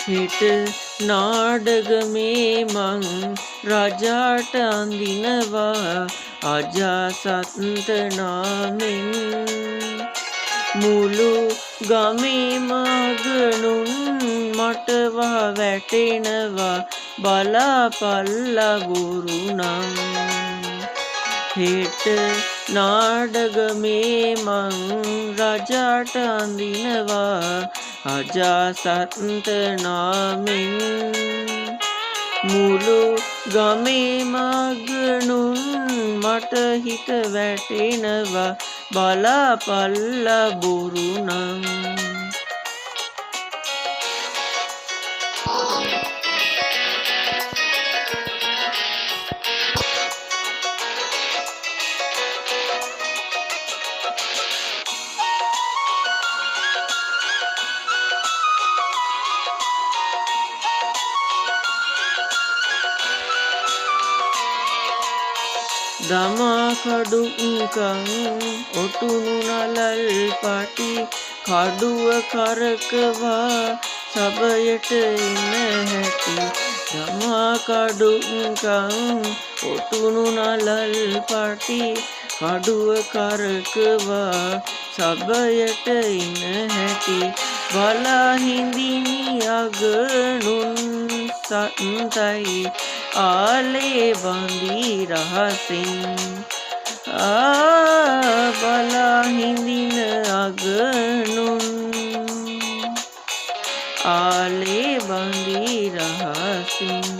හෙට නාඩගමේ මං රජාට අඳිනවා අජාසත් නාමෙන්. මුළු ගමේම අගනුන් මට වැටෙනවා බලාපල්ලා බොරු නම්. හෙට නාඩගමේ මං රජාට අඳිනවා අජාසත් නාමෙන්. මුළු ගමේම අගනුන් මට හිත වැටෙනවා බලාපල්ලා බොරු නම්. දමා කඩුකං ඔටුනු නලල් පටි කඩුව කරකවා සබයට එන්න හැටි. දමා කඩුකං ඔටුනු නලල් පටි කඩුව කරකවා සබයට එන්න හැටි. බලා හිඳිනි අගනුන් සන්තයි ආලේ බඳී රහසින්. බලා හිඳින අගනුන් ආලේ බඳී රහසින්.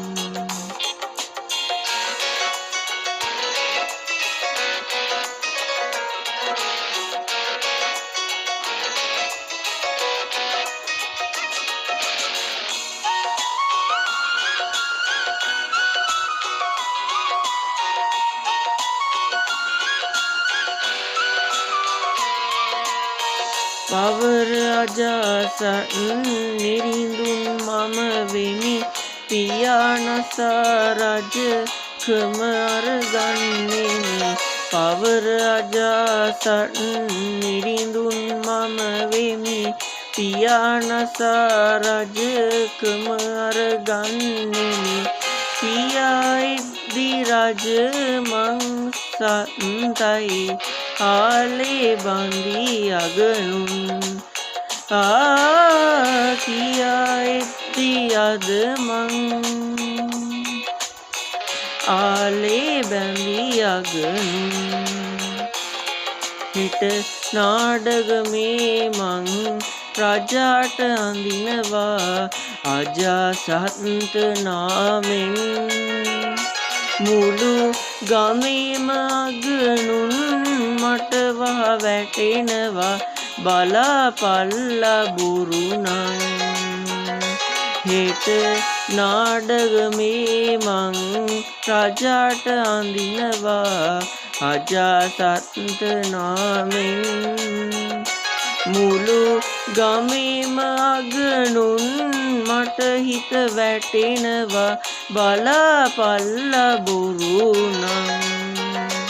පවර අජාසත් නිරිඳුන් මම වෙමි පියානසා රජකම අරගන්නෙමි. පවර අජාසත් නිරිඳුන් මම වෙමි පියානසා රජකම අරගන්නෙමි. පියා ඉද්දි රජ මං සන්තයි ආලේ බඳී අගනුන්. කියා ඉද්දි අද මං ආලේ බැඳී අගනුන්. හෙට නාඩගමේ මං රජාට අඳිනවා අජාසත් නාමෙන්. මුළු ගමේම අගනුන් මට වැටෙනවා බලාපල්ලා බොරු නම්. හෙට නාඩගමේ මං රජාට අඳිනවා අජාසත් නාමෙන්. මුළු ගමේම අගනුන් මට හිත වැටෙනවා බලාපල්ලා බොරු නම්.